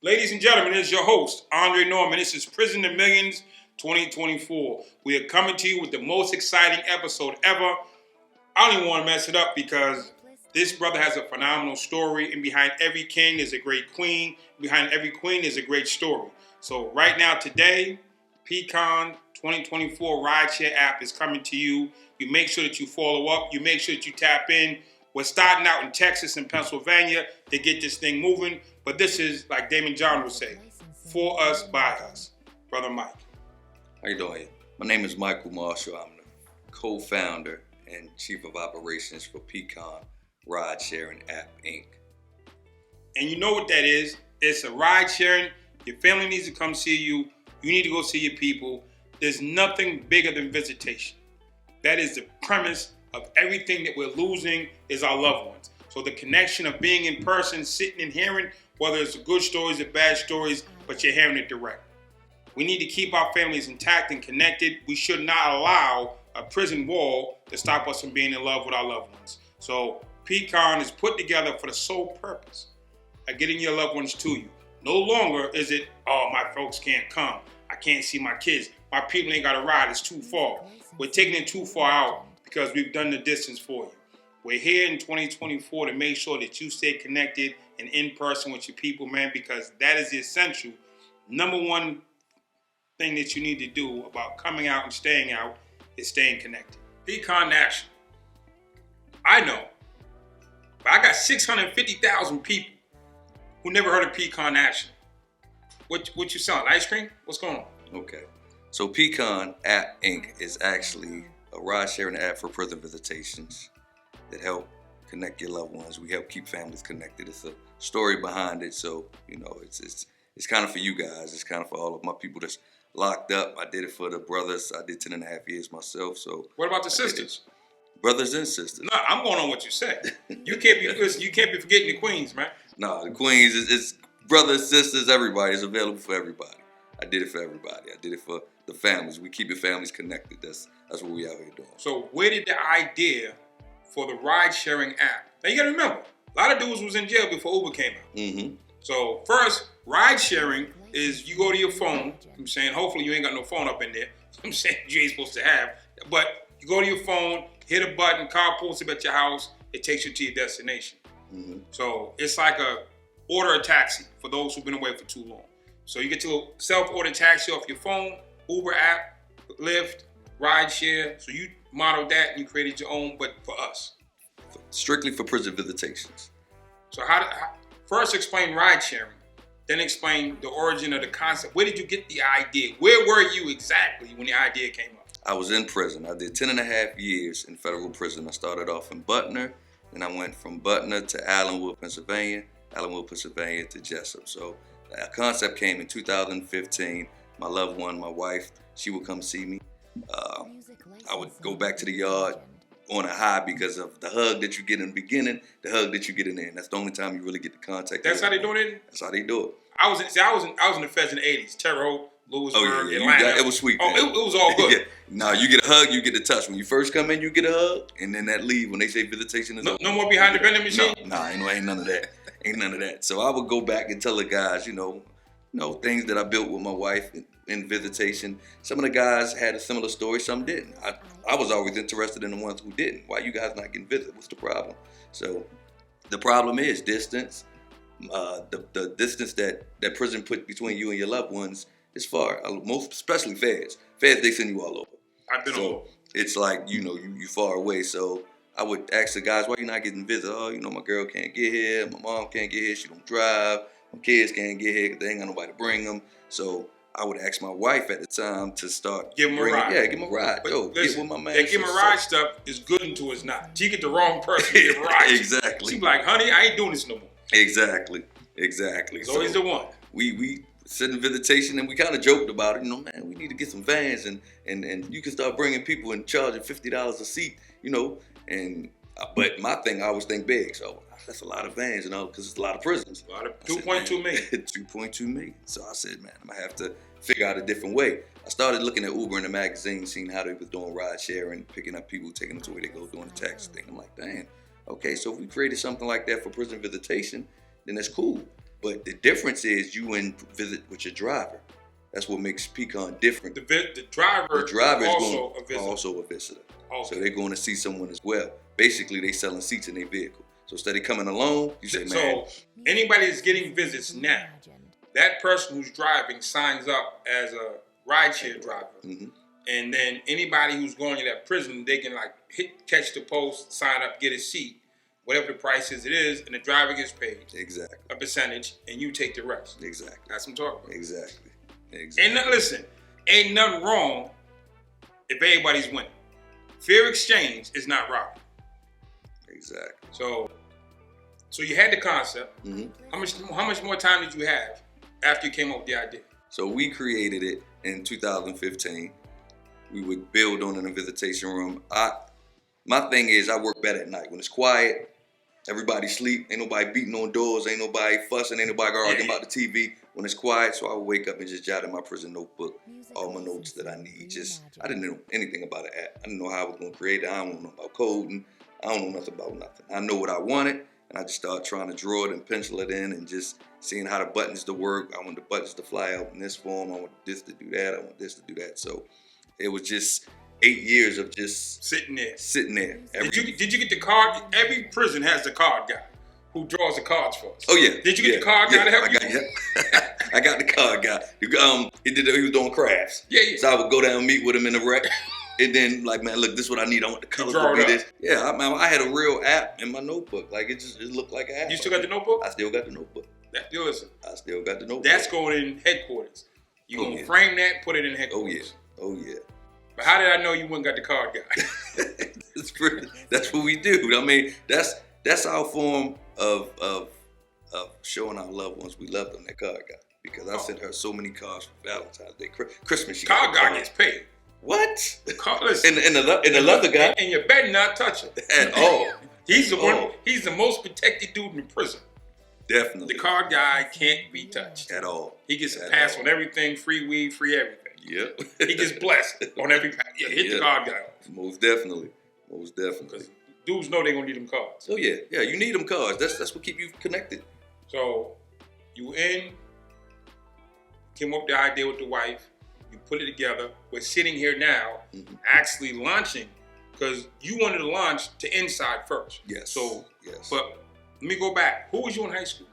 Ladies and gentlemen, this is your host, Andre Norman. This is Prison to Millions 2024. We are coming to you with the most exciting episode ever. I don't even want to mess it up because this brother has a phenomenal story, and behind every king is a great queen. Behind every queen is a great story. So right now, today, PConn 2024 rideshare app is coming to you. You make sure that you follow up. You make sure that you tap in. We're starting out in Texas and Pennsylvania to get this thing moving. But this is, like Damon John would say, for us, by us. Brother Mike. How you doing? My name is Michael Marshall. I'm the co-founder and chief of operations for PConn Ride Sharing App, Inc. And you know what that is. It's a ride sharing. Your family needs to come see you. You need to go see your people. There's nothing bigger than visitation. That is the premise of everything that we're losing is our loved ones. So the connection of being in person, sitting and hearing, whether it's the good stories or bad stories, but you're hearing it direct. We need to keep our families intact and connected. We should not allow a prison wall to stop us from being in love with our loved ones. So PConn is put together for the sole purpose of getting your loved ones to you. No longer is it, oh, my folks can't come. I can't see my kids. My people ain't got a ride. It's too far. We're taking it too far out because we've done the distance for you. We're here in 2024 to make sure that you stay connected and in person with your people, man, because that is the essential number one thing that you need to do about coming out and staying out is staying connected. PConn National. I know, but I got 650,000 people who never heard of PConn National. What you selling? Ice cream? What's going on? Okay. So PConn App, Inc. is actually a ride-sharing app for prison visitations that help connect your loved ones. We help keep families connected. It's a story behind it, so you know it's kind of for you guys. It's kind of for all of my people that's locked up. I did it for the brothers. I did 10.5 years myself. So what about the sisters? Brothers and sisters. No, I'm going on what you said. You can't be forgetting the queens, man. No, the queens it's brothers, sisters, everybody. It's available for everybody. I did it for everybody. I did it for the families. We keep your families connected. That's what we out here doing. So where did the idea for the ride-sharing app? Now you gotta remember, a lot of dudes was in jail before Uber came out. Mm-hmm. So first, ride-sharing is you go to your phone. I'm saying hopefully you ain't got no phone up in there. I'm saying you ain't supposed to have. But you go to your phone, hit a button, car pulls up at your house. It takes you to your destination. Mm-hmm. So it's like order a taxi for those who've been away for too long. So you get your self-order taxi off your phone, Uber app, Lyft, rideshare. So you modeled that and you created your own, but for us. Strictly for prison visitations. So first explain ride sharing, then explain the origin of the concept. Where did you get the idea? Where were you exactly when the idea came up? I was in prison. I did 10.5 years in federal prison. I started off in Butner, then I went from Butner to Allenwood, Pennsylvania to Jessup. So the concept came in 2015. My loved one, my wife, she would come see me. I would go back to the yard on a high because of the hug that you get in the beginning, the hug that you get in the end. That's the only time you really get the contact. That's how they do it? That's how they do it. I was in the Feds in the 80s. Terre Haute, Lewisburg, Atlanta. It was sweet. Oh, it was all good. Yeah. No, you get a hug, you get a touch. When you first come in, you get a hug, and then that leave when they say visitation is over. No more behind the vending machine? Ain't none of that. Ain't none of that. So I would go back and tell the guys, you know, things that I built with my wife in visitation. Some of the guys had a similar story, some didn't. I was always interested in the ones who didn't. Why you guys not getting visited? What's the problem? So the problem is distance. The distance that prison put between you and your loved ones is far. Most, especially feds. Feds, they send you all over. I've been all over. It's like, you far away. So I would ask the guys, why you not getting visited? Oh, my girl can't get here. My mom can't get here. She don't drive. My kids can't get here because they ain't got nobody to bring them. So I would ask my wife at the time to start give him a ride. Yeah, give him a ride. But yo, listen, get with my man. that give him a ride stuff is good until it's not. She get the wrong person to give a ride. Exactly. She be like, honey, I ain't doing this no more. Exactly. It's always the one. We sit in visitation and we kind of joked about it. Man, we need to get some vans and you can start bringing people and charging $50 a seat, But my thing, I always think big. So that's a lot of vans, because it's a lot of prisons. A lot of 2.2 million. 2.2 million. So I said, man, I'm going to have to figure out a different way. I started looking at Uber in the magazine, seeing how they was doing ride sharing, picking up people, taking them to where they go, doing the taxi thing. I'm like, dang, okay, so if we created something like that for prison visitation, then that's cool. But the difference is you visit with your driver. That's what makes PConn different. The driver is also a visitor. Okay. So they're going to see someone as well. Basically, they selling seats in their vehicle. So instead of coming alone, you say, man. So anybody that's getting visits now, that person who's driving signs up as a rideshare driver. Mm-hmm. And then anybody who's going to that prison, they can catch the post, sign up, get a seat, whatever the price is, and the driver gets paid. Exactly. A percentage, and you take the rest. Exactly. That's what I'm talking about. Exactly. Ain't nothing wrong if everybody's winning. Fair exchange is not robbery. Exactly. So you had the concept. Mm-hmm. How much more time did you have after you came up with the idea? So we created it in 2015. We would build on in a visitation room. My thing is I work better at night. When it's quiet, everybody sleep, ain't nobody beating on doors, ain't nobody fussing, ain't nobody arguing about the TV. When it's quiet, so I would wake up and just jot in my prison notebook all my notes that I need. I didn't know anything about an app. I didn't know how I was going to create it. I don't know about coding. I don't know nothing about nothing. I know what I wanted, and I just started trying to draw it and pencil it in and just seeing how the buttons to work. I want the buttons to fly out in this form. I want this to do that. I want this to do that. So it was just 8 years of just sitting there. Did you get the card? Every prison has the card guy who draws the cards for us. Oh yeah. Did you get the card guy to help you? I got the card guy. He was doing crafts. Yeah. So I would go down and meet with him in the rec. And then man, look, this is what I need. I want the colors to be this. Yeah, I had a real app in my notebook. It looked like an app. You still got the notebook? I still got the notebook. Listen. I still got the notebook. That's going in headquarters. You gonna frame that, put it in headquarters. Oh yeah. But how did I know you wouldn't got the card guy? That's what we do. I mean, that's our form of showing our loved ones we love them. That card guy, because I sent her so many cards for Valentine's Day, Christmas. Card guy gets paid. What? Listen, and the leather guy. And you better not touch him at all. He's the one. He's the most protected dude in the prison. Definitely. The card guy can't be touched at all. He gets a pass on everything, free weed, free everything. Yep. He gets blessed on every pass. Yeah, hit the card guy off. Most definitely. Because dudes know they're gonna need them cards. Oh yeah, you need them cards. That's what keep you connected. So you came up with the idea with the wife. You put it together. We're sitting here now, actually launching, because you wanted to launch to Inside first. Yes. So yes. But let me go back. Who was you in high school?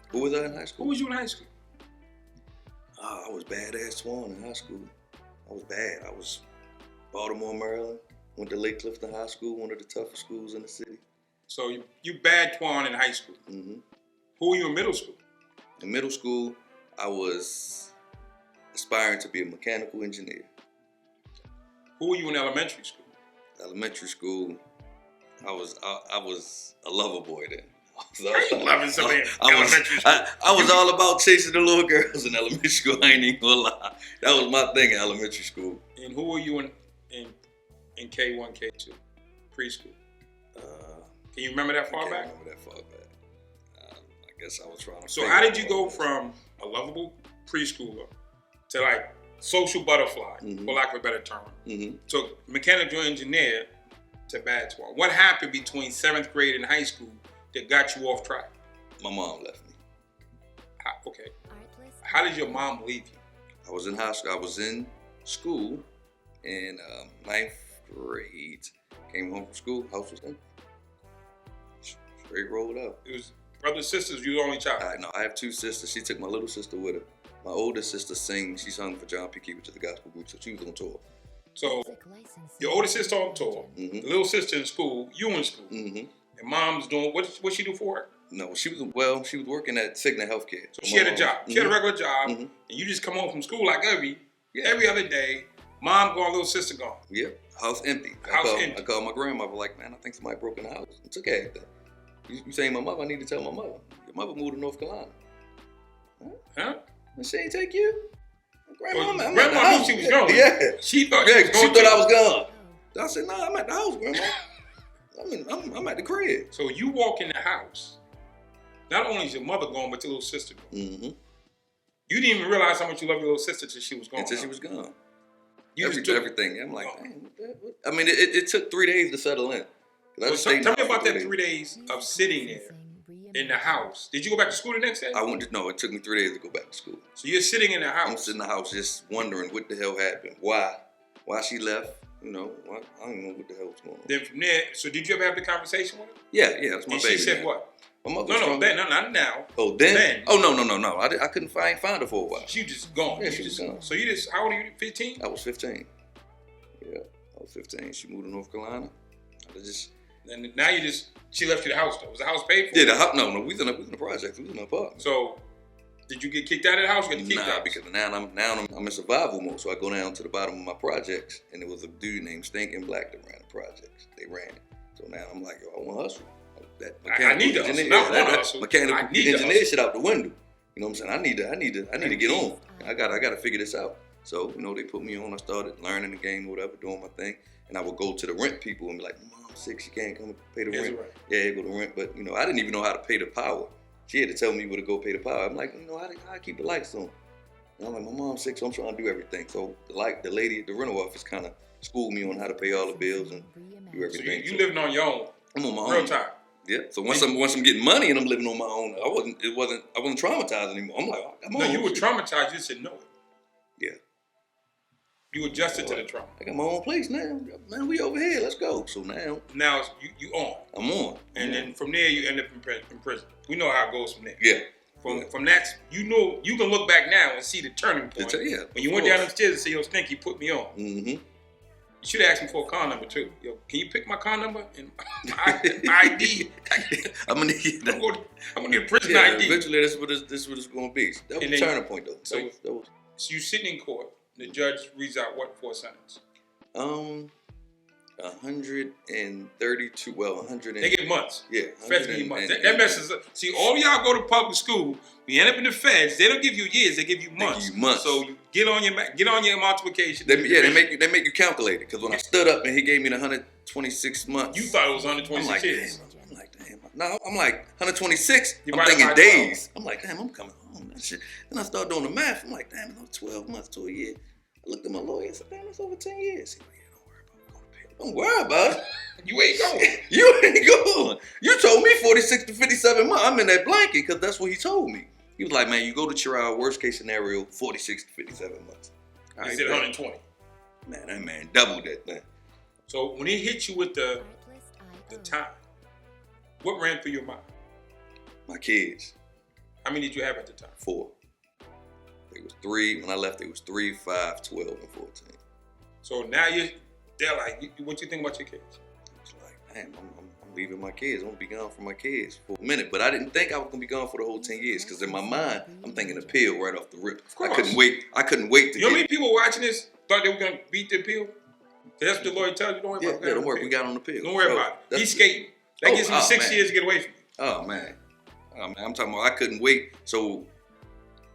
Who was I in high school? Who was you in high school? I was badass Twan in high school. I was bad. I was Baltimore, Maryland. Went to Lake Clifton High School, one of the toughest schools in the city. So you bad Twan in high school. Mm-hmm. Who were you in middle school? In middle school, I was aspiring to be a mechanical engineer. Who were you in elementary school? Elementary school, I was a lover boy then. I ain't loving somebody in elementary school. I was all about chasing the little girls in elementary school. I ain't even gonna lie. That was my thing in elementary school. And who were you in K1, K2, preschool? Can you remember that far back? I can't remember that far back. I guess I was trying to. So how did you go from a lovable preschooler to social butterfly, for lack of a better term, to mechanical engineer to bad Twan? What happened between 7th grade and high school that got you off track? My mom left me. Okay. How did your mom leave you? I was in high school. I was in school in 9th grade. Came home from school. House was empty. Straight rolled up. It was brothers, sisters. You the only child. No, I have 2 sisters. She took my little sister with her. My older sister sings. She sung for John P. Key, which is the gospel group. So she was on tour. So your older sister on tour, the little sister in school, you in school, and mom's doing what she do for work? No, she was working at Cigna Healthcare. So she had a job. She had a regular job, and you just come home from school like every other day. Mom gone, little sister gone. Yep, house empty. I called my grandmother like, man, I think somebody broke in the house and took everything. You saying my mother? I need to tell my mother. Your mother moved to North Carolina. Huh? And she ain't take you? Grandma knew she was gone. Yeah. She thought I was gone. I said, no, I'm at the house, Grandma. I'm at the crib. So you walk in the house. Not only is your mother gone, but your little sister gone. You didn't even realize how much you loved your little sister until she was gone. Until she was gone. Everything. I'm like, dang, I mean, it took 3 days to settle in. Tell me about that 3 days of sitting there in the house. Did you go back to school the next day? No, it took me 3 days to go back to school. So you're sitting in the house. I'm sitting in the house just wondering what the hell happened. Why she left. I don't know what the hell was going on. Then from there, so did you ever have the conversation with her? Yeah, that's my and baby. She said man. what? My mother not now. Oh, then? Oh, no. I couldn't find her for a while. She just gone. Yeah, she was gone. So how old are you, 15? I was 15. Yeah, I was 15. She moved to North Carolina. And now she left you the house though. Was the house paid for? Yeah, the house, no, we was in the project. We was in the apartment. So, did you get kicked out of the house? Or get Nah, because now I'm in survival mode. So I go down to the bottom of my projects, and there was a dude named Stinking Black that ran the projects. They ran it. So now I'm like, yo, I want to hustle. I need to hustle. Mechanical engineer shit out the window. You know what I'm saying? I need to get on. I gotta figure this out. So, they put me on. I started learning the game, whatever, doing my thing. And I would go to the rent people and be like, Mom's sick, she can't come pay the rent. Right. Yeah, go to rent. But, I didn't even know how to pay the power. She had to tell me where to go pay the power. I'm like, how I keep the lights on? And I'm like, my mom's sick, so I'm trying to do everything. So, the lady at the rental office kind of schooled me on how to pay all the bills and do everything. So you living on your own? I'm on my own. Real time? Yeah. So once I'm getting money and I'm living on my own, I wasn't traumatized anymore. I'm like, no, you were traumatized. You just didn't know it. Yeah. You adjusted to the trauma. I got my own place now. Man, we over here. Let's go. So now you on. I'm on. And then from there you end up in prison. We know how it goes from there. Yeah. From that, you can look back now and see the turning point. Yeah. When you went down upstairs and said, "Yo, Stinky, put me on." Mm-hmm. You should have asked me for a car number too. Yo, can you pick my car number and my ID? I'm gonna need that. I'm gonna need a prison ID. Eventually, this is what it's gonna be. That was a turning point though. So you sitting in court. The judge reads out what for a sentence? 132. Well, 100. They get months. Yeah, feds give you months. That messes up. See, all y'all go to public school. We end up in the feds. They don't give you years. They give you months. So you get on your multiplication. They make you calculate it. Because when I stood up and he gave me the 126 months, you thought it was 126 years. I'm like, damn. No, I'm like 126. I'm thinking days. 12. I'm like, damn, I'm coming home. That shit. Then I start doing the math. I'm like, damn, it's 12 months to a year. I looked at my lawyer and said, damn, it's over 10 years. He was like, yeah, don't worry about it. You ain't going. You ain't going. You told me 46 to 57 months. I'm in that blanket because that's what he told me. He was like, man, you go to trial, worst case scenario, 46 to 57 months. He said 120. Man, that man doubled that thing. So when he hit you with the time, what ran through your mind? My kids. How many did you have at the time? 4. It was 3. When I left, it was 3, 5, 12, and 14. So now they're like, what you think about your kids? It's like, man, I'm leaving my kids. I'm gonna be gone from my kids for a minute. But I didn't think I was gonna be gone for the whole 10 years because in my mind, I'm thinking appeal right off the rip. Of course. I couldn't wait to. You know how many people watching this thought they were gonna beat the appeal? That's what the lawyer tells you. Don't worry about it. Don't worry. We got on the appeal. Don't worry about it. He's skating. That gives him 6 years to get away from you. Oh man. I'm talking about I couldn't wait. So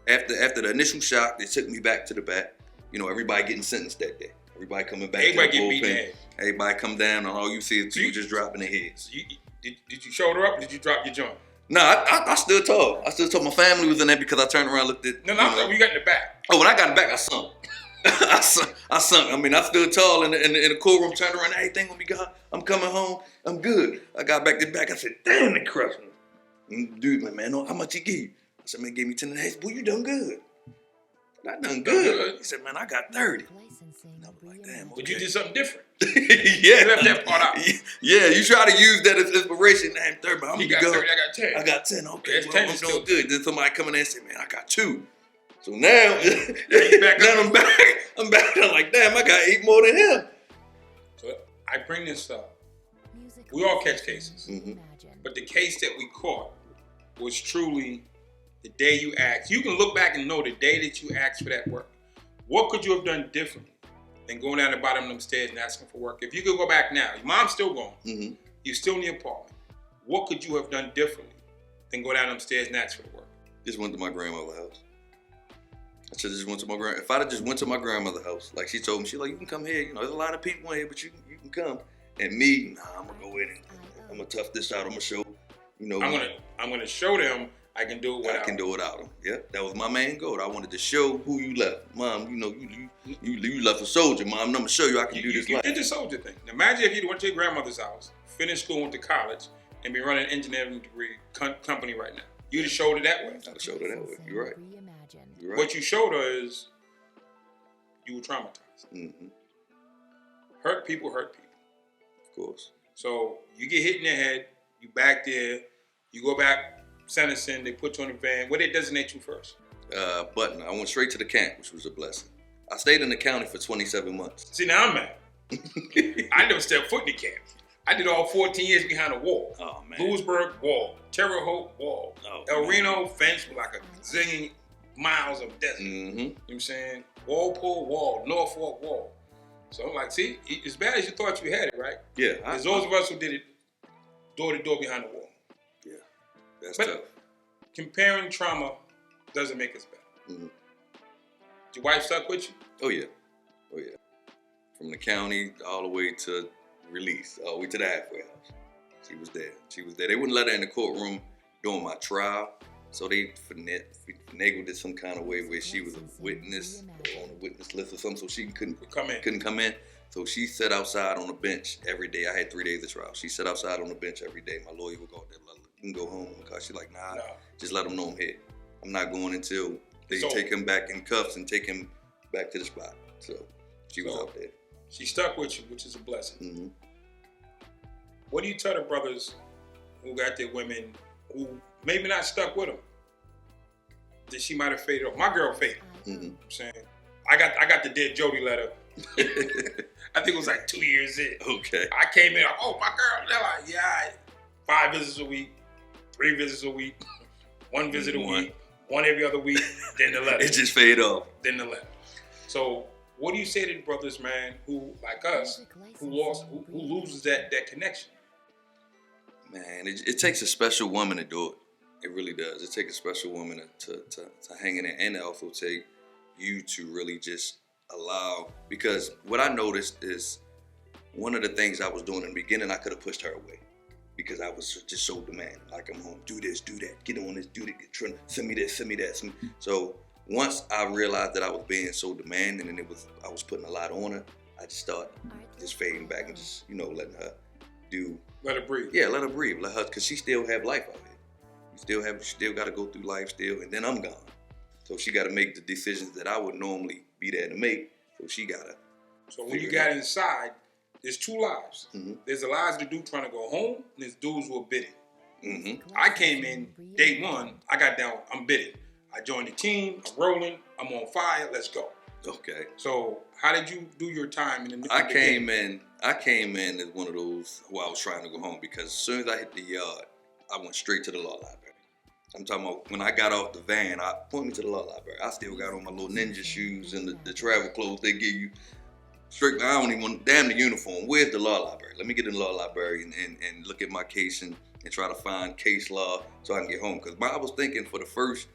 after the initial shock, they took me back to the back. Everybody getting sentenced that day. Everybody coming back. Everybody to the get beaten. Everybody come down, and all you see is people just dropping their heads. Did you shoulder up? Or did you drop your joint? No, I stood tall. I stood tall. My family was in there because I turned around and looked at. No, you got in the back. Oh, when I got in the back, I sunk. I sunk. I mean, I stood tall in the courtroom, turned around. Everything gonna be good. I'm coming home. I'm good. I got back to the back. I said, damn, they crushed me. And dude, man, how much he give you? I said, man, gave me 10 and a half. Boy, you done good. I done good. He said, man, I got 30. And I'm like, damn, okay. But you did something different. Yeah. You left that part out. Yeah, you try to use that as inspiration. Damn, 30, but I'm gonna be good. 30, I got 10. I got 10, okay. That's 10 I'm still doing good. Then somebody come in there and say, man, I got 2. So now, I'm back. I'm like, damn, I got 8 more than him. So I bring this up. We all catch cases. Mm-hmm. But the case that we caught was truly the day you asked. You can look back and know the day that you asked for that work. What could you have done differently than going down the bottom of them stairs and asking for work? If you could go back now, your mom's still gone. Mm-hmm. You're still in the apartment. What could you have done differently than go down them stairs and ask for the work? Just went to my grandmother's house. I should have just went to my If I'd have just went to my grandmother's house, like she told me, she's like, you can come here. There's a lot of people in here, but you can come. And me, I'm gonna go in and I'm gonna tough this out. I'm gonna show, I'm gonna show them I can do it without. I can do it without them. Yeah, that was my main goal. I wanted to show who you left, Mom. You left a soldier, Mom. I'm gonna show you I can do this. You did the soldier thing. Imagine if you went to your grandmother's house, finished school, went to college, and be running an engineering degree company right now. You'd have showed her that way. I'd have showed her that way. You're right. You're right. What you showed her is you were traumatized. Mm-hmm. Hurt people hurt people. Of course. So you get hit in the head, you back there, you go back sentencing, they put you on the van. What did they designate you first? Button. I went straight to the camp, which was a blessing. I stayed in the county for 27 months. See, now I'm mad. I never stepped foot in the camp. I did all 14 years behind a wall. Oh, man. Lewisburg, wall. Terre Haute, wall. Oh, El man. Reno, fence with like a zillion miles of desert. Mm-hmm. You know what I'm saying? Walpole, wall. Norfolk, wall. So I'm like, see, as bad as you thought you had it, right? Yeah. There's those of us who did it door to door behind the wall. Yeah. That's But tough. comparing trauma doesn't make us better. Mm-hmm. Your wife stuck with you? Oh, yeah. Oh, yeah. From the county all the way to release, all the way to the halfway house. She was there. She was there. They wouldn't let her in the courtroom during my trial, so they finagled it some kind of way where she was a witness or on a witness list or something, so she couldn't come in. So she sat outside on the bench every day. I had 3 days of trial. She sat outside on the bench every day. My lawyer would go out there, you can go home, because she's like, nah, just let them know I'm here. I'm not going until they take him back in cuffs and take him back to the spot. So she was out there. She stuck with you, which is a blessing. Mm-hmm. What do you tell the brothers who got their women who maybe not stuck with them, that she might have faded off? My girl faded. Mm-hmm. I'm saying, I got the dead Jody letter. I think it was like 2 years in. Okay. I came in, like, oh, my girl. They're like, yeah, 5 visits a week, 3 visits a week, 1 visit a week, 1 every other week, then the letter. It just fade off. Then the letter. So what do you say to the brothers, man, who, like us, who loses that connection? Man, it takes a special woman to do it. It really does. It takes a special woman to hang in there, and it also take you to really just allow, because what I noticed is one of the things I was doing in the beginning, I could have pushed her away because I was just so demanding. Like, I'm home, do this, do that, get on this, do that, send me this, send me that. So once I realized that I was being so demanding and I was putting a lot on her, I just started just fading back and just, letting her do. Let her breathe. Yeah, let her breathe. Let her, because she still have life out here. She still got to go through life still, and then I'm gone. So she got to make the decisions that I would normally be there to make. So she got to. So when you got inside, there's 2 lives. Mm-hmm. There's the lives of the dude trying to go home, and there's dudes who are bidding. Mm-hmm. I came in day 1. I got down. I'm bidding. I joined the team. I'm rolling. I'm on fire. Let's go. Okay. So how did you do your time in the I came in as one of those who I was trying to go home, because as soon as I hit the yard, I went straight to the law library. I'm talking about when I got off the van, I pointed me to the law library. I still got on my little ninja shoes and the travel clothes they give you. Straight, I don't even want, damn the uniform. Where's the law library? Let me get in the law library and look at my case and try to find case law so I can get home. Because I was thinking for the first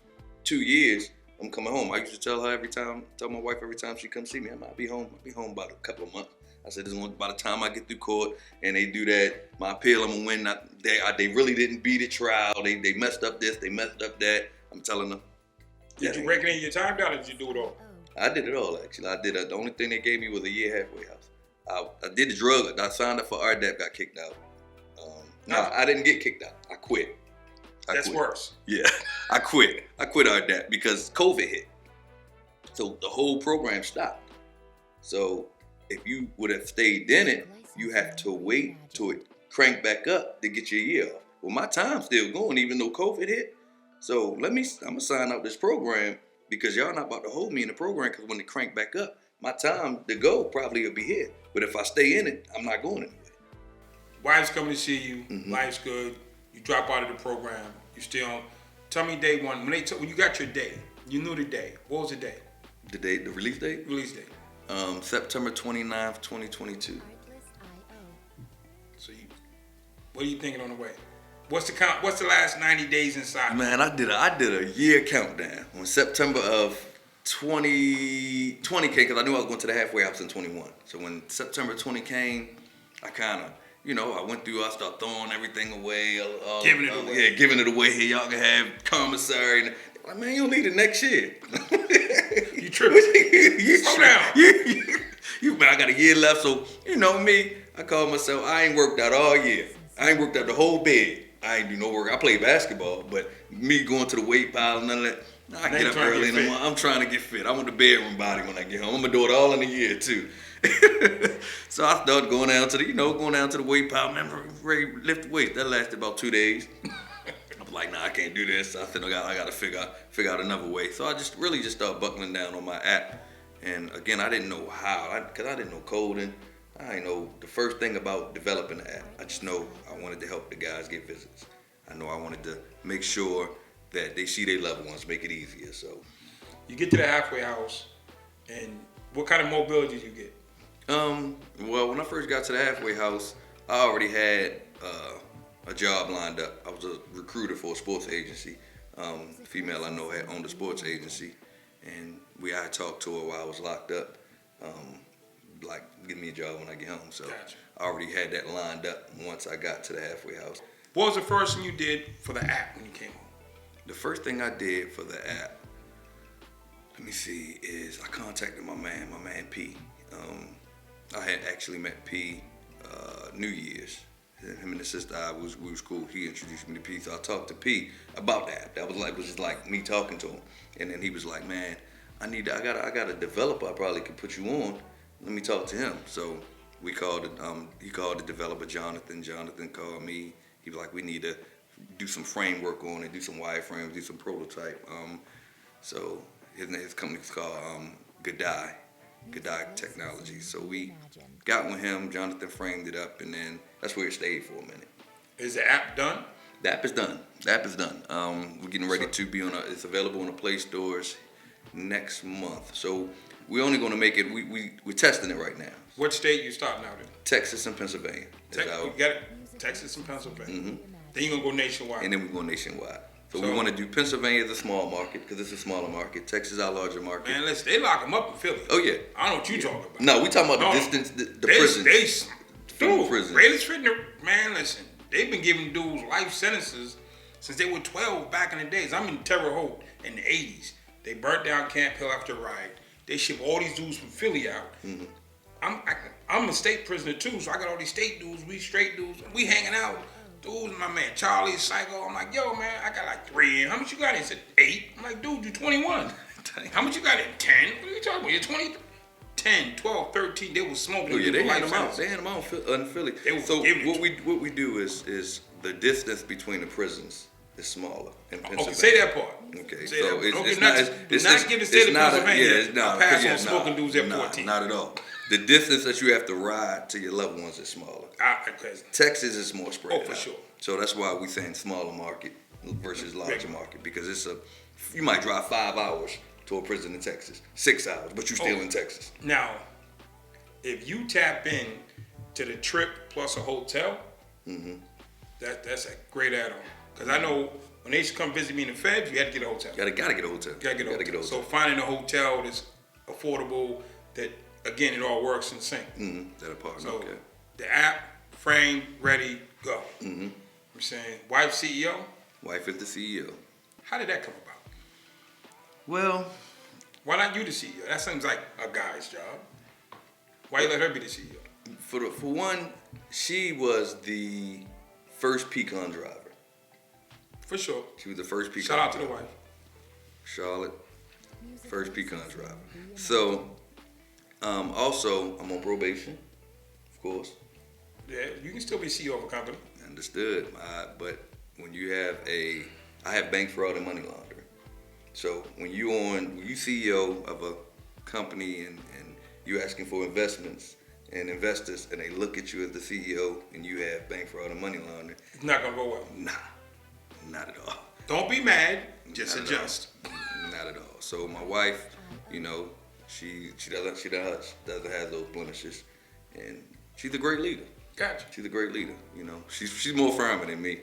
2 years, I'm coming home. I used to tell my wife every time she comes see me, I might be home. I'll be home about a couple of months. I said, by the time I get through court and they do that, my appeal, I'm gonna win. They really didn't beat it trial. They messed up this, they messed up that. I'm telling them. Did you break in your time down, or did you do it all? I did it all, actually. I did it. The only thing they gave me was a year halfway house. I did the drug. I signed up for RDAP, got kicked out. No, I didn't get kicked out. I quit. That's worse. Yeah, I quit. I quit RDAP because COVID hit. So the whole program stopped. So if you would have stayed in it, you have to wait till it cranked back up to get your year off. Well, my time's still going even though COVID hit. So I'm gonna sign up this program because y'all not about to hold me in the program, because when it crank back up, my time to go probably will be here. But if I stay in it, I'm not going anywhere. Wife's coming to see you. Mm-hmm. Life's good. You drop out of the program. You still. Tell me day 1 when you got your day. You knew the day. What was the day? The release date? Release date. September 29th, 2022. So what are you thinking on the way? What's the last 90 days inside? Man, I did a year countdown on September of 20 came, because I knew I was going to the halfway house in 21. So when September 20 came, I kind of, I went through, I started throwing everything away. Giving it away. Yeah, giving it away. Hey, y'all can have commissary. And, like, man, you don't need it next year. You tripping. Slow down. Man, I got a year left, so, me, I call myself, I ain't worked out all year. I ain't worked out the whole bed. I ain't do no work. I play basketball, but me going to the weight pile and none of that. I get up early and I'm trying to get fit. I want the bedroom body when I get home. I'm gonna do it all in a year too. So I started going down to the weight pile. Man, ready to lift weights. That lasted about 2 days. I was like, nah, I can't do this. I said, I gotta figure out another way. So I just started buckling down on my app. And again, I didn't know how, because I didn't know coding. I didn't know the first thing about developing the app. I just know I wanted to help the guys get visits. I know I wanted to make sure that they see their loved ones, make it easier. So you get to the halfway house, and what kind of mobility did you get? Well, when I first got to the halfway house, I already had a job lined up. I was a recruiter for a sports agency. Female I know had owned a sports agency, and I talked to her while I was locked up. Like, give me a job when I get home. So Gotcha. I already had that lined up once I got to the halfway house. What was the first thing you did for the app when you came home? The first thing I did for the app, let me see, is I contacted my man P. I had actually met P New Year's. Him and his sister, we was cool. He introduced me to P, so I talked to P about the app. That was just like me talking to him. And then he was like, man, I got a developer I probably could put you on. Let me talk to him. So we called it. He called the developer Jonathan. Jonathan called me. He was like, we need to do some framework on it, do some wireframes, do some prototype. So his company's called Gadai Technology. So we got with him. Jonathan framed it up, and then that's where it stayed for a minute. Is the app done? The app is done. We're getting ready to be it's available on the Play stores next month. So we're only going to make it. We're testing it right now. What state you starting out in? Texas and Pennsylvania. You got it. Texas and Pennsylvania. Mm-hmm. Then you're gonna go nationwide. And then we're going nationwide. So we want to do Pennsylvania as a small market because it's a smaller market. Texas is our larger market. Man, listen, they lock them up in Philly. Oh yeah. I don't know what you talking about. No, we talking about the distance, the prisons. Prisons. Bailiffs Fitner, man, listen, they've been giving dudes life sentences since they were 12 back in the days. I'm in Terre Haute in the 80s. They burnt down Camp Hill after a riot. They ship all these dudes from Philly out. Mm-hmm. I'm a state prisoner too, so I got all these state dudes, we straight dudes, we hanging out. Dudes, my man Charlie, Psycho. I'm like, yo, man, I got like 3 in. How much you got in? He said 8. I'm like, dude, you 21. How much you got in? 10. What are you talking about? You're 20. 10, 12, 13. They was smoking. Oh yeah, they had them out. They had them out in Philly. So what we do is the distance between the prisons is smaller in Pennsylvania. Okay, say that part. Okay, say so that. Do not give the state of Pennsylvania a pass on smoking dudes at 14. Not at all. The distance that you have to ride to your loved ones is smaller. Texas is more spread out. For sure. So that's why we're saying smaller market versus larger market, because you might drive 5 hours to a prison in Texas, 6 hours, but you're still in Texas. Now, if you tap in to the trip plus a hotel, mm-hmm. that's a great add-on. Because I know when they used to come visit me in the Feds, you had to get a hotel. Gotta get a hotel. Gotta get a hotel. So finding a hotel that's affordable, that again it all works in sync. Mm-hmm. That apartment. So okay. The app, frame, ready, go. Mm-hmm. I'm saying, wife CEO. Wife is the CEO. How did that come about? Well, why not you the CEO? That seems like a guy's job. Why you let her be the CEO? For one, she was the first PConn driver. For sure. She was the first PConn. Shout out to the wife. Charlotte, first PConn driver. So, also, I'm on probation, of course. Yeah, you can still be CEO of a company. Understood. But when you have I have bank fraud and money laundering. So when you CEO of a company and you asking for investments and investors and they look at you as the CEO and you have bank fraud and money laundering, it's not gonna go well. Nah, not at all. Don't be mad. Just adjust. Not at all. So my wife, she doesn't have those blemishes, and she's a great leader. Gotcha. She's a great leader. She's more firmer than me.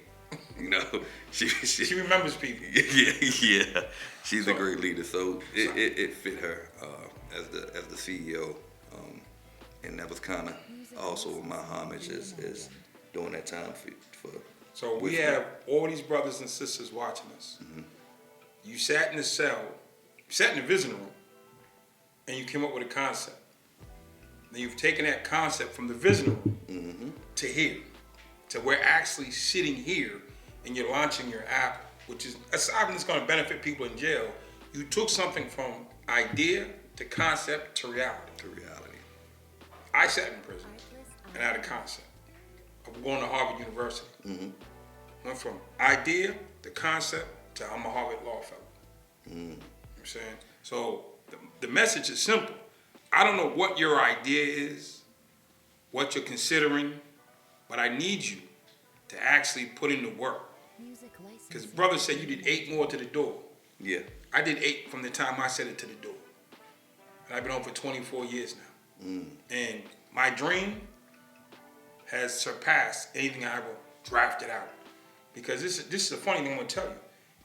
She remembers people. Yeah. She's a great leader. So it fit her as the CEO, and that was kind of also my homage as during that time for. So we have all these brothers and sisters watching us. Mm-hmm. You sat in the cell, you sat in the visiting room, and you came up with a concept. Then you've taken that concept from the visiting room mm-hmm. to here. to we're actually sitting here and you're launching your app, which is, aside from it's going to benefit people in jail, you took something from idea to concept to reality. I sat in prison and had a concept of going to Harvard University. Went from idea to concept to I'm a Harvard law fellow. You know what I'm saying? So the message is simple. I don't know what your idea is, what you're considering, but I need you to actually put in the work. Because brother said you did 8 more to the door. Yeah. I did 8 from the time I said it to the door. And I've been on for 24 years now. And my dream has surpassed anything I ever drafted out. Because this is a funny thing I'm going to tell you.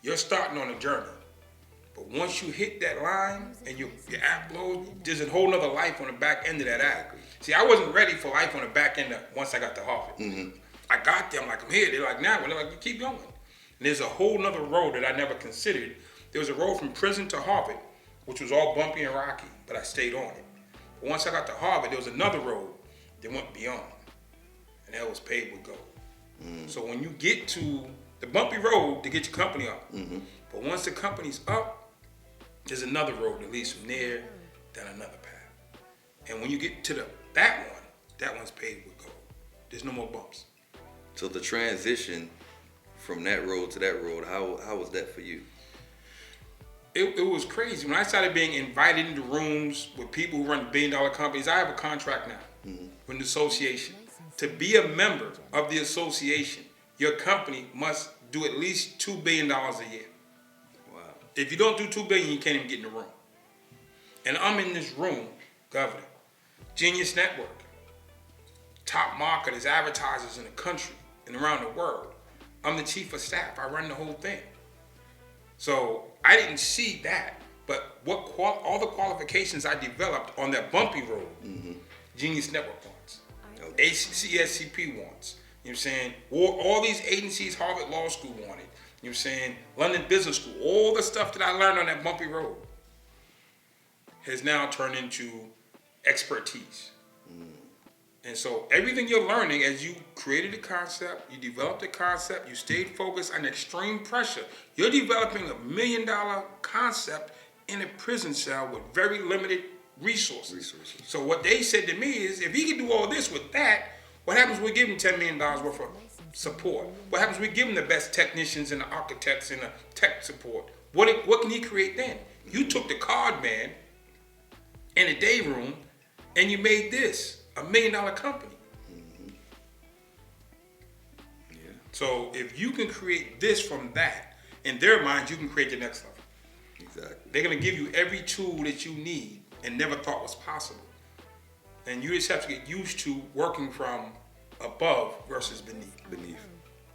You're starting on a journey. But once you hit that line and your app blows, there's a whole nother life on the back end of that app. See, I wasn't ready for life on the back end once I got to Harvard. I got there, I'm like, I'm here. They're like, nah, they're like, keep going. And there's a whole nother road that I never considered. There was a road from prison to Harvard, which was all bumpy and rocky, but I stayed on it. But once I got to Harvard, there was another road that went beyond, and that was paved with gold. So when you get to the bumpy road to get your company up, but once the company's up, there's another road that leads from there down another path. And when you get to that one's paved with gold. There's no more bumps. So the transition from that road to that road, how was that for you? It was crazy. When I started being invited into rooms with people who run billion-dollar companies, I have a contract now with the association. To be a member of the association, your company must do at least $2 billion a year. Wow. If you don't do $2 billion, you can't even get in the room. And I'm in this room, Governor, Genius Network, top marketers, advertisers in the country and around the world. I'm the chief of staff. I run the whole thing. So I didn't see that, but all the qualifications I developed on that bumpy road, Genius Network wants, CSCP wants. You know what I'm saying? All these agencies, Harvard Law School wanted. You know what I'm saying? London Business School, all the stuff that I learned on that bumpy road has now turned into expertise. And so everything you're learning as you created a concept, you developed a concept, you stayed focused on extreme pressure. You're developing $1 million concept in a prison cell with very limited resources. So what they said to me is, if he can do all this with that, what happens when we give him $10 million worth of support? What happens when we give him the best technicians and the architects and the tech support? What can he create then? You took the card man in a day room and you made this $1 million company. Yeah. So if you can create this from that, in their minds, you can create the next level. Exactly. They're going to give you every tool that you need and never thought was possible. And you just have to get used to working from above versus beneath.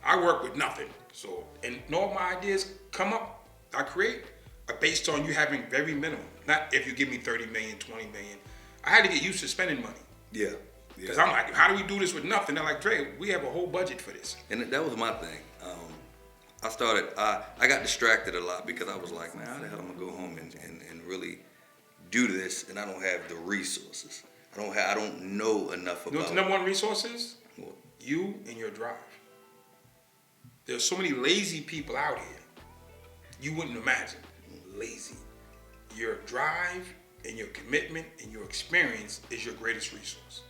I work with nothing. So, and all my ideas come up, I create, are based on you having very minimum. Not if you give me 30 million, 20 million. I had to get used to spending money. Yeah. Because I'm like, how do we do this with nothing? They're like, Dre, we have a whole budget for this. And that was my thing. I got distracted a lot because I was like, man, how the hell am I gonna go home and really do this? And I don't have the resources. I don't know enough about. You know what the number one resource is? What? You and your drive. There's so many lazy people out here. You wouldn't imagine. Lazy. Your drive and your commitment and your experience is your greatest resource.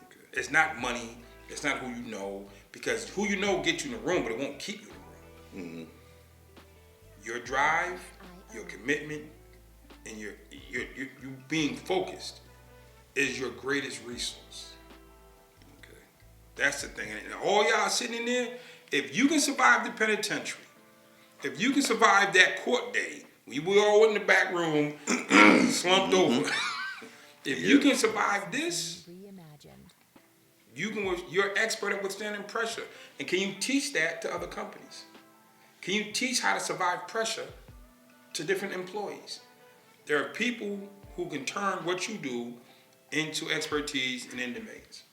Okay. It's not money. It's not who you know. Because who you know gets you in the room, but it won't keep you in the room. Your drive, your commitment, and you being focused is your greatest resource. Okay. That's the thing. And all y'all sitting in there, if you can survive the penitentiary, if you can survive that court day, we were all in the back room, slumped over. If you can survive this, you're expert at withstanding pressure. And can you teach that to other companies? Can you teach how to survive pressure to different employees? There are people who can turn what you do into expertise and into domains.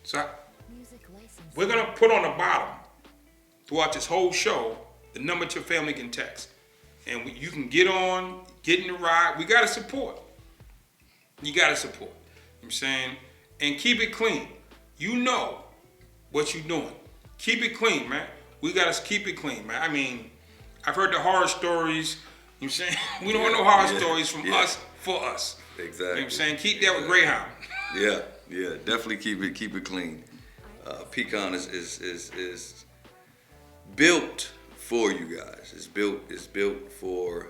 So we're going to put on the bottom throughout this whole show the number your family can text. And you can get in the ride. We got to support. You got to support. You know what I'm saying? And keep it clean. You know what you doing. Keep it clean, man. We gotta keep it clean, man. I mean, I've heard the horror stories. You know what I'm saying? We don't want no horror stories from us for us. Exactly. You know what I'm saying? Keep that with Greyhound. Yeah, definitely keep it clean. PConn is built for you guys. It's built for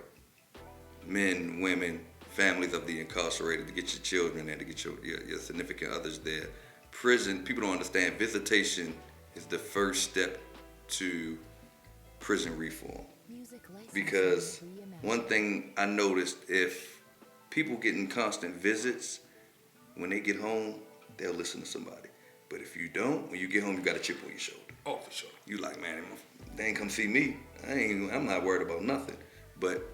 men, women, families of the incarcerated, to get your children and to get your significant others there. Prison, people don't understand, visitation is the first step to prison reform. Because one thing I noticed, if people getting constant visits, when they get home, they'll listen to somebody. But if you don't, when you get home, you got a chip on your shoulder. Oh, for sure. You like, man, they ain't come see me. I'm not worried about nothing. But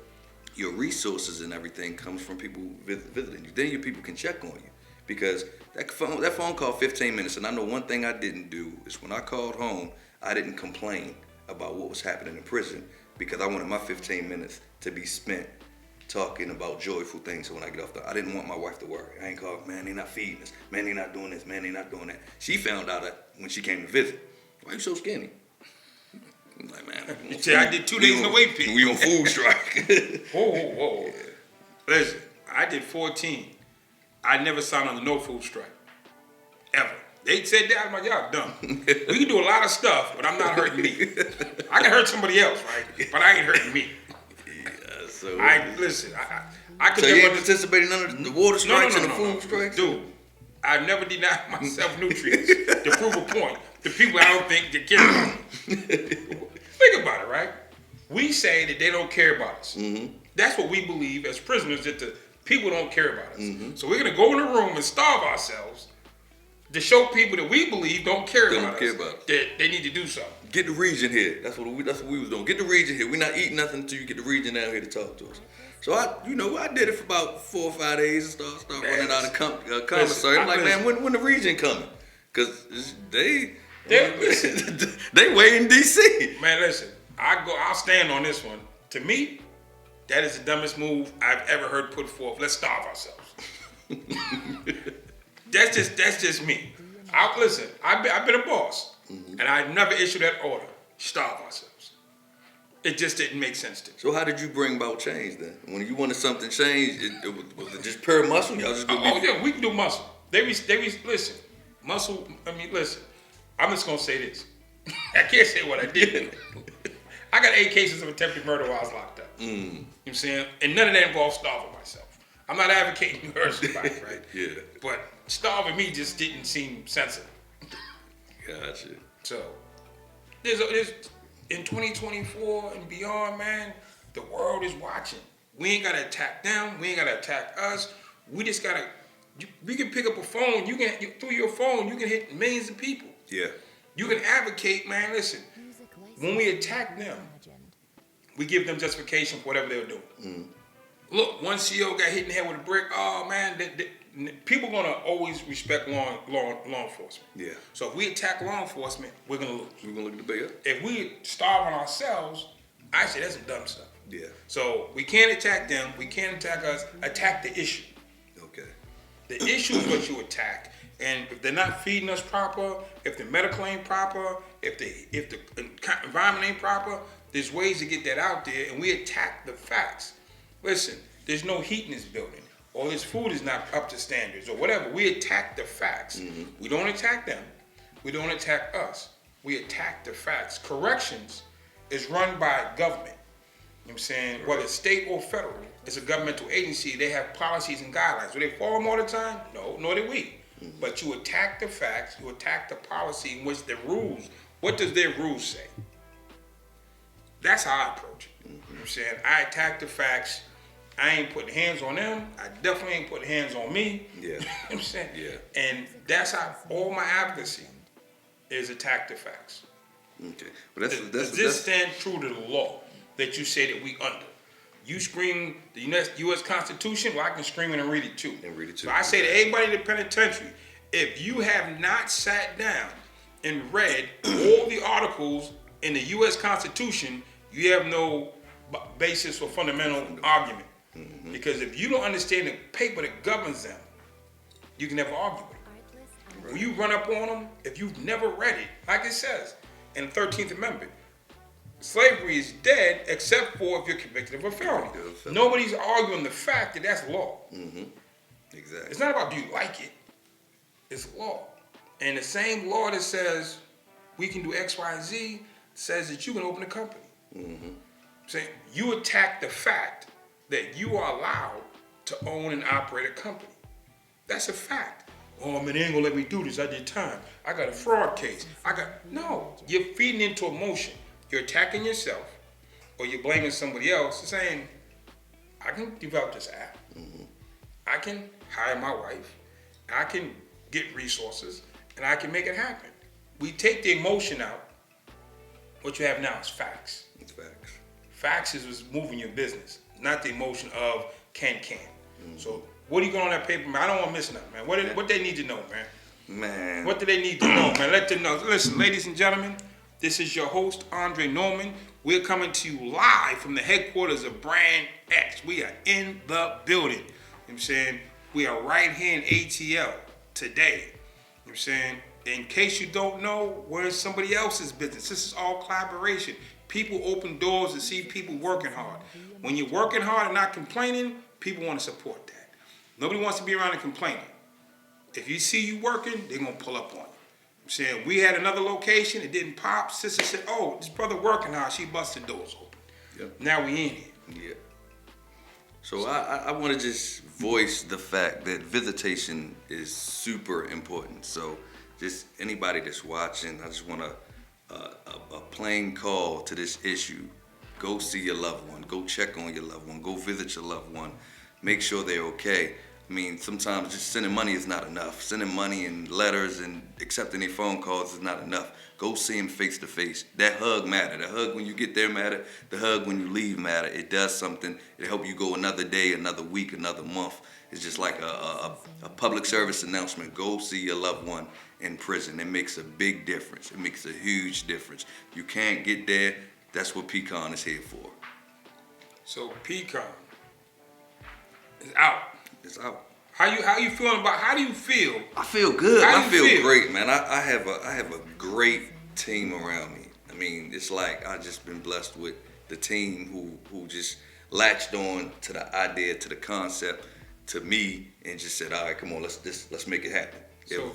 your resources and everything comes from people visiting you. Then your people can check on you. Because that phone call 15 minutes, and I know one thing I didn't do is when I called home, I didn't complain about what was happening in prison, because I wanted my 15 minutes to be spent talking about joyful things. So when I get off I didn't want my wife to worry. I ain't called, man, they not feeding us. Man, they not doing this. Man, they not doing that. She found out when she came to visit. Why you so skinny? I'm like, man. I did 2 days in the weight pit. We on food strike. Whoa. Yeah. Listen, I did 14. I never signed on no food strike. Ever. They said that, I'm like, y'all dumb. We can do a lot of stuff, but I'm not hurting me. I can hurt somebody else, right? But I ain't hurting me. Yeah, so listen, I could so never... you ain't participating in none of the water strikes and the food strikes? Dude, I've never denied myself nutrients to prove a point to people I don't think that care about me. Think about it, right? We say that they don't care about us. Mm-hmm. That's what we believe as prisoners, that the people don't care about us. Mm-hmm. So we're going to go in a room and starve ourselves to show people that we believe don't care about us, that they need to do something. Get the region here. That's what we was doing. Get the region here. We're not eating nothing until you get the region down here to talk to us. So I did it for about 4 or 5 days and start running out of commissary. I'm like, man, when the region coming? Because they way in D.C. Man, listen, I'll stand on this one. To me, that is the dumbest move I've ever heard put forth. Let's starve ourselves. That's just me. I've been a boss, and I never issued that order. Starve ourselves. It just didn't make sense to me. So how did you bring about change then? When you wanted something changed, was it just pure muscle? Y'all just yeah, we can do muscle. Listen, muscle. Listen. I'm just gonna say this. I can't say what I did. I got 8 cases of attempted murder while I was locked up. You know what I'm saying? And none of that involved starving myself. I'm not advocating you hurt somebody, right? Yeah. But starving me just didn't seem sensible. Gotcha. So, there's in 2024 and beyond, man, the world is watching. We ain't gotta attack them. We ain't gotta attack us. We just gotta. We can pick up a phone. Through your phone, you can hit millions of people. Yeah. You can advocate, man. Listen, when we attack them, we give them justification for whatever they're doing. Look, one CEO got hit in the head with a brick. Oh man, people gonna always respect law enforcement. Yeah. So if we attack law enforcement, we're gonna lose. We're gonna look at the bigger. If we starve on ourselves, I say that's some dumb stuff. Yeah. So we can't attack them. We can't attack us. Attack the issue. Okay. The issue is what you attack. And if they're not feeding us proper, if the medical ain't proper, if the environment ain't proper, there's ways to get that out there, and we attack the facts. Listen, there's no heat in this building, or this food is not up to standards, or whatever. We attack the facts. We don't attack them. We don't attack us. We attack the facts. Corrections is run by government. You know what I'm saying? Whether it's state or federal, it's a governmental agency. They have policies and guidelines. Do they follow them all the time? No, nor do we. But you attack the facts, you attack the policy in which the rules, what does their rules say? That's how I approach it. You know what I'm saying? I attack the facts. I ain't putting hands on them. I definitely ain't putting hands on me. Yeah. You know what I'm saying? Yeah. And that's how all my advocacy is attack the facts. Okay. But does this stand true to the law that you say that we under? You scream the U.S. Constitution, well, I can scream it and read it too. So I say to everybody in the penitentiary, if you have not sat down and read all the articles in the U.S. Constitution, you have no basis for fundamental argument. Because if you don't understand the paper that governs them, you can never argue with it. When you run up on them, if you've never read it, like it says in the 13th Amendment, slavery is dead except for if you're convicted of a felony. Nobody's arguing the fact that that's law. Mm-hmm. Exactly. It's not about do you like it. It's law. And the same law that says we can do X, Y, and Z says that you can open a company. Mm-hmm. Saying you attack the fact that you are allowed to own and operate a company. That's a fact. Oh man, they ain't gonna let me do this. I did time. I got a fraud case. No. You're feeding into emotion. You're attacking yourself, or you're blaming somebody else, saying, I can develop this app. Mm-hmm. I can hire my wife. I can get resources, and I can make it happen. We take the emotion out. What you have now is facts. It's facts. Facts is what's moving your business, not the emotion of can. Mm-hmm. So what do you got on that paper, man? I don't want to miss nothing, man. What they need to know, man? Man. What do they need to know, man? Let them know. Listen, ladies and gentlemen, this is your host, Andre Norman. We're coming to you live from the headquarters of Brand X. We are in the building. You know what I'm saying? We are right here in ATL today. You know what I'm saying? In case you don't know, we're in somebody else's business. This is all collaboration. People open doors to see people working hard. When you're working hard and not complaining, people want to support that. Nobody wants to be around and complaining. If you see you working, they're going to pull up on you. I'm saying we had another location, it didn't pop. Sister said, oh, this brother working hard. She busted doors open. Yep. Now we in here. Yeah. So I want to just voice the fact that visitation is super important. So just anybody that's watching, I just want a plain call to this issue. Go see your loved one. Go check on your loved one. Go visit your loved one. Make sure they're okay. I mean, sometimes just sending money is not enough. Sending money and letters and accepting their phone calls is not enough. Go see them face to face. That hug matter. The hug when you get there matter. The hug when you leave matter. It does something. It helps you go another day, another week, another month. It's just like a public service announcement. Go see your loved one in prison. It makes a big difference. It makes a huge difference. You can't get there. That's what PConn is here for. So PConn is out. It's out. How you feeling about? How do you feel? I feel good. I feel great, man. I have a great team around me. I mean, it's like I just been blessed with the team who just latched on to the idea, to the concept, to me, and just said, all right, come on, let's make it happen. So,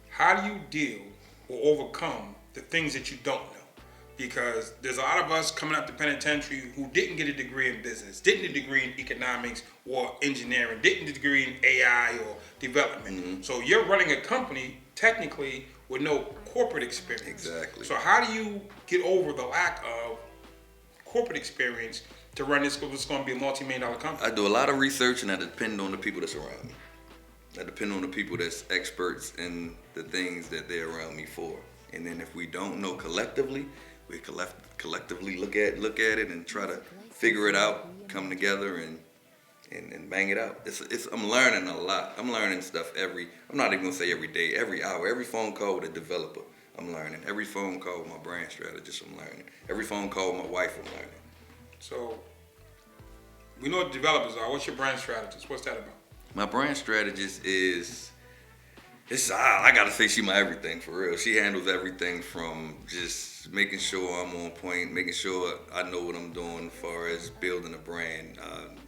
how do you deal or overcome the things that you don't know? Because there's a lot of us coming out the penitentiary who didn't get a degree in business, didn't get a degree in economics or engineering, didn't get a degree in AI or development. Mm-hmm. So you're running a company technically with no corporate experience. Exactly. So how do you get over the lack of corporate experience to run this? It's going to be a multi-million-dollar company. I do a lot of research, and I depend on the people that's around me. I depend on the people that's experts in the things that they're around me for. And then if we don't know collectively, we collectively look at it and try to figure it out, come together and bang it out. I'm learning a lot. I'm learning stuff I'm not even gonna say every day, every hour, every phone call with a developer, I'm learning. Every phone call with my brand strategist, I'm learning. Every phone call with my wife, I'm learning. So we know what developers are. What's your brand strategist? What's that about? My brand strategist I gotta say she my everything for real. She handles everything from just making sure I'm on point, making sure I know what I'm doing as far as building a brand,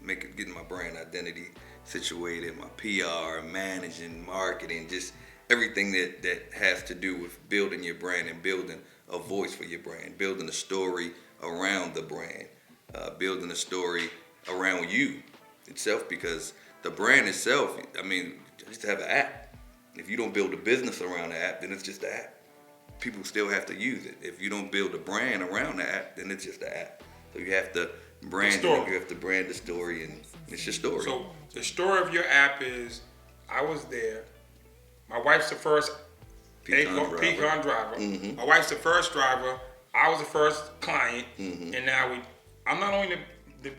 getting my brand identity situated, my PR, managing, marketing, just everything that has to do with building your brand and building a voice for your brand, building a story around the brand, building a story around you itself, because the brand itself, I mean, just have an app. If you don't build a business around the app, then it's just an app. People still have to use it. If you don't build a brand around the app, then it's just an app. So you have to brand it, you have to brand the story, and it's your story. So the story of your app is, I was there. My wife's the first PConn driver. Mm-hmm. My wife's the first driver. I was the first client, Mm-hmm. and now I'm not only the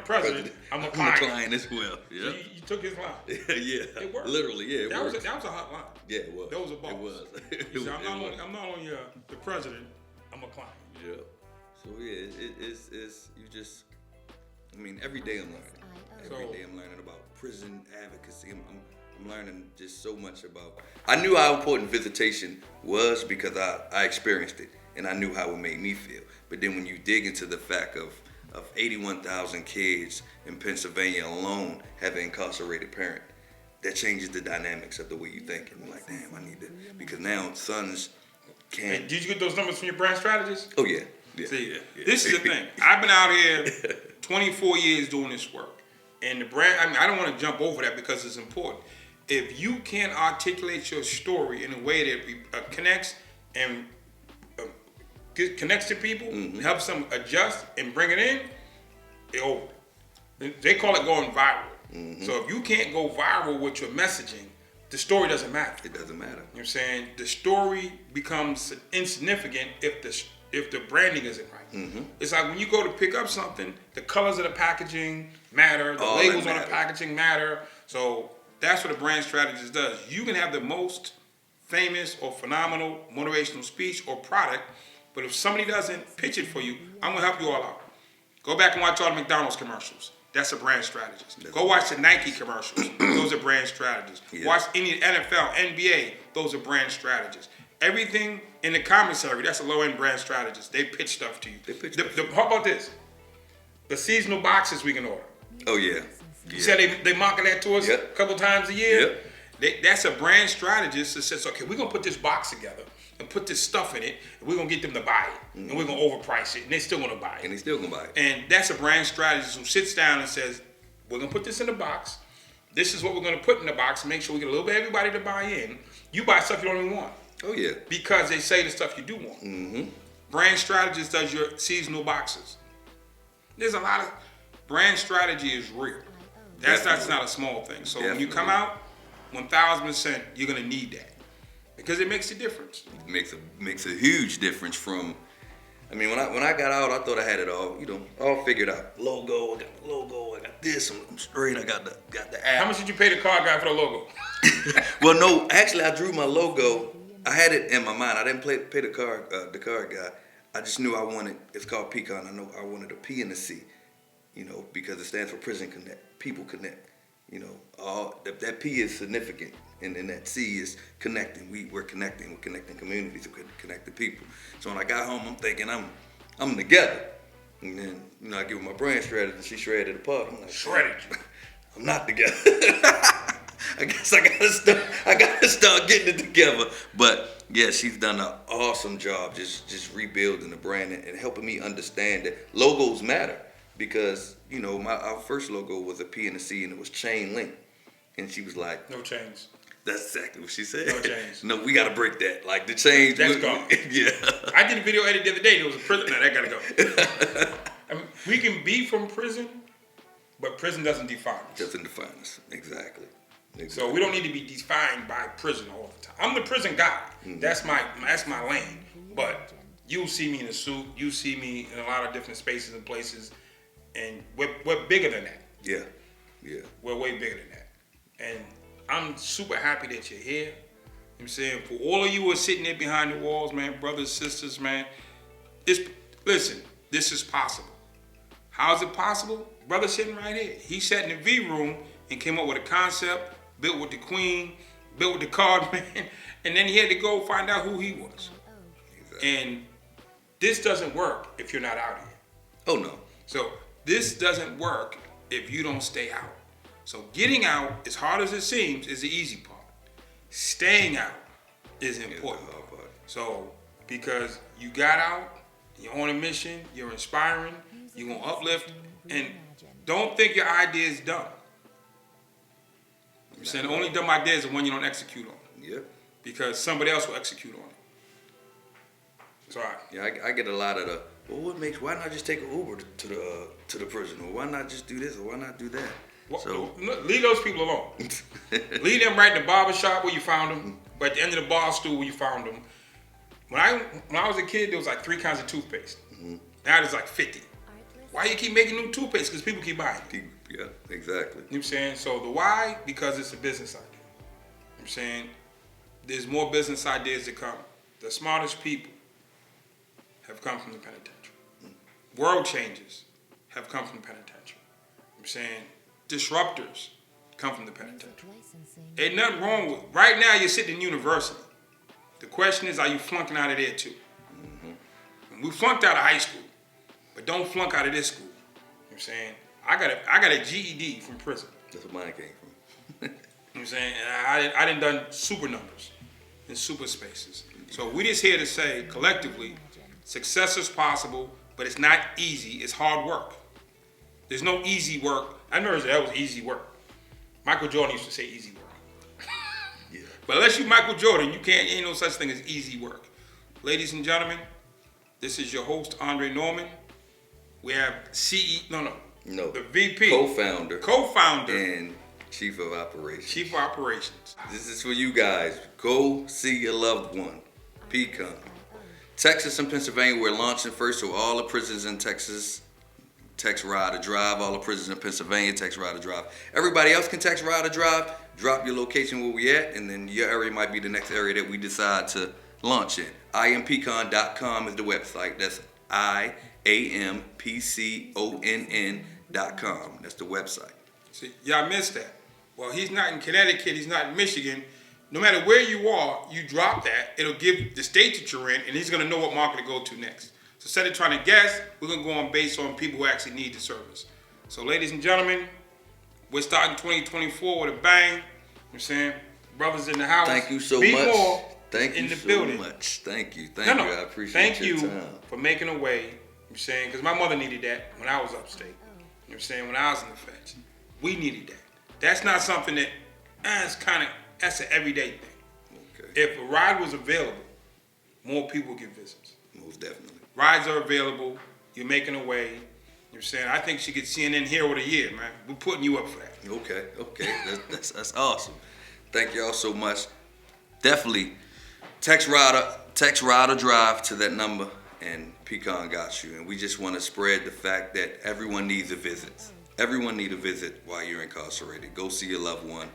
president. I'm a client. I'm a client as well. Yeah. So you took his line. Yeah. It worked. Literally, yeah. That was a hot line. Yeah, it was. That was a boss. It was. He said, I'm not only the president. I'm a client. Yeah. So yeah, it's you just. I mean, every day I'm learning. Every day I'm learning about prison advocacy. I'm I'm learning just so much about. I knew how important visitation was because I experienced it and I knew how it made me feel. But then when you dig into the fact of 81,000 kids in Pennsylvania alone have an incarcerated parent, that changes the dynamics of the way you think. And I'm like, damn, I need to, because now sons can't. Hey, did you get those numbers from your brand strategist? Oh, yeah. See, this is the thing. I've been out here 24 years doing this work. And the brand, I mean, I don't want to jump over that because it's important. If you can't articulate your story in a way that connects and connects to people, and helps them adjust and bring it in, they're over. They call it going viral. So if you can't go viral with your messaging, the story doesn't matter. It doesn't matter. You know what I'm saying? The story becomes insignificant if the branding isn't right. It's like when you go to pick up something, the colors of the packaging matter, the labels on the packaging matter. So that's what a brand strategist does. You can have the most famous or phenomenal motivational speech or product, but if somebody doesn't pitch it for you, I'm gonna help you all out. Go back and watch all the McDonald's commercials. That's a brand strategist. Go watch the Nike commercials. Those are brand strategists. Yeah. Watch any NFL, NBA. Those are brand strategists. Everything in the commissary, that's a low-end brand strategist. They pitch stuff to you. How about this? The seasonal boxes we can order. Oh, yeah. You said they market that to us a couple times a year? Yep. That's a brand strategist that says, okay, we're going to put this box together and put this stuff in it, and we're going to get them to buy it. And we're going to overprice it, and they're still going to buy it. And they're still going to buy it. And that's a brand strategist who sits down and says, we're going to put this in the box. This is what we're going to put in the box and make sure we get a little bit of everybody to buy in. You buy stuff you don't even want. Oh, yeah. Because they say the stuff you do want. Brand strategist does your seasonal boxes. There's a lot of... Brand strategy is real. That's not a small thing. So when you come out, 1,000%, you're going to need that. Because it makes a difference. It makes a huge difference from... I mean, when I got out, I thought I had it all, all figured out. Logo, I got the logo, I got this, I'm straight, I got the app. How much did you pay the car guy for the logo? Well, no, actually, I drew my logo. I had it in my mind. I didn't pay the car guy. I just knew I wanted, it's called PConn. I know I wanted a P and a C, because it stands for Prison Connect, People Connect. That P is significant, and then that C is connecting. We're connecting communities, we're connecting people. So when I got home, I'm thinking I'm together. And then, I give her my brand strategy, she shredded it apart. I'm like, shredded you. I'm not together. I guess I gotta start getting it together. But yeah, she's done an awesome job just rebuilding the brand and helping me understand that logos matter. Because, our first logo was a P and a C, and it was chain link. And she was like... No chains. That's exactly what she said. No chains. No, we got to break that. Like, the chains... That's gone. Yeah. I did a video edit the other day. There was a prison. Now, that got to go. I mean, we can be from prison, but prison doesn't define us. Doesn't define us. Exactly. So we don't need to be defined by prison all the time. I'm the prison guy. That's my lane. But you'll see me in a suit. You see me in a lot of different spaces and places. And we're bigger than that. Yeah. We're way bigger than that. And I'm super happy that you're here. You know what I'm saying? For all of you who are sitting there behind the walls, man, brothers, sisters, man, listen, this is possible. How is it possible? Brother sitting right here. He sat in the V room and came up with a concept, built with the queen, built with the card man, and then he had to go find out who he was. Exactly. And this doesn't work if you're not out here. Oh, no. So this doesn't work if you don't stay out. So getting out, as hard as it seems, is the easy part. Staying out is the important part. So because you got out, you're on a mission, you're inspiring, you're going to uplift, and don't think your idea is dumb. I'm saying the only dumb idea is the one you don't execute on. Yep. Because somebody else will execute on it. It's all right. Yeah, I get a lot of the, why not just take an Uber to the prison? Or why not just do this? Or why not do that? So leave those people alone. Leave them right in the barber shop where you found them, or at the end of the bar stool where you found them. When I was a kid, there was like 3 kinds of toothpaste. Now there's like 50. Why you keep making new toothpaste? Because people keep buying it. Yeah, exactly. You know what I'm saying? So the why, because it's a business idea. You know what I'm saying? There's more business ideas to come. The smartest people have come from the penitentiary. World changes have come from the penitentiary. You know what I'm saying? Disruptors come from the penitentiary. Ain't nothing wrong with it. Right now, you're sitting in university. The question is, are you flunking out of there too? Mm-hmm. We flunked out of high school, but don't flunk out of this school. You know what I'm saying? I got a GED from prison. That's where mine came from. You know what I'm saying? And I done super numbers in super spaces. So we just here to say, collectively, success is possible, but it's not easy. It's hard work. There's no easy work. I never said that was easy work. Michael Jordan used to say easy work. Yeah. But unless you Michael Jordan, ain't no such thing as easy work. Ladies and gentlemen, this is your host, Andre Norman. We have the VP. Co-founder. And Chief of Operations. This is for you guys. Go see your loved one. PConn. Texas and Pennsylvania, we're launching first, so all the prisons in Texas, text Ride or Drive. All the prisons in Pennsylvania, text Ride or Drive. Everybody else can text Ride or Drive. Drop your location where we at, and then your area might be the next area that we decide to launch in. IamPConn.com is the website. That's IamPConn.com. That's the website. See, y'all missed that. Well, he's not in Connecticut. He's not in Michigan. No matter where you are, you drop that. It'll give the state that you're in, and he's going to know what market to go to next. So instead of trying to guess, we're going to go on based on people who actually need the service. So ladies and gentlemen, we're starting 2024 with a bang. You know what I'm saying? Brothers in the house. Thank you so Be much. More Thank in you the so building. much. Thank you. No. I appreciate your time. Thank you for making a way. You know what I'm saying? Because my mother needed that when I was upstate. You know what I'm saying? When I was in the feds. We needed that. That's not something that, that's an everyday thing. Okay. If a ride was available, more people get visits. Most definitely. Rides are available. You're making a way. You know what I'm saying? I think she gets CNN Hero of the Year, man. We're putting you up for that. Okay. That's awesome. Thank y'all so much. Definitely text Ride or Drive to that number, and PConn got you. And we just want to spread the fact that everyone needs a visit. Everyone need a visit while you're incarcerated. Go see your loved one.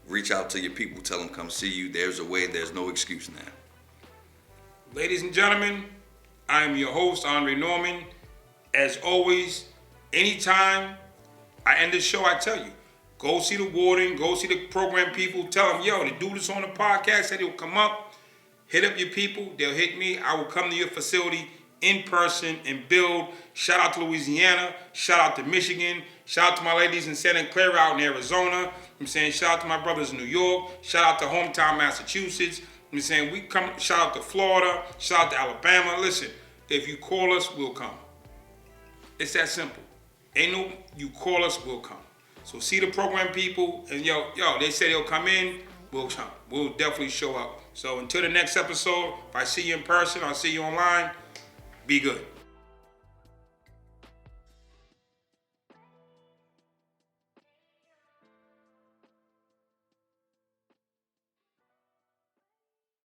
Reach out to your people. Tell them come see you. There's a way. There's no excuse now. Ladies and gentlemen, I am your host, Andre Norman. As always, anytime I end the show, I tell you, go see the warden, go see the program people. Tell them, yo, the dude that's on the podcast said he'll come up. Hit up your people. They'll hit me. I will come to your facility in person and build. Shout out to Louisiana. Shout out to Michigan. Shout out to my ladies in Santa Clara out in Arizona. I'm saying shout out to my brothers in New York. Shout out to hometown Massachusetts. I'm saying we come. Shout out to Florida. Shout out to Alabama. Listen, if you call us, we'll come. It's that simple. You call us, we'll come. So see the program people, and yo, they say they'll come in, we'll come. We'll definitely show up. So until the next episode, if I see you in person, I'll see you online. Be good.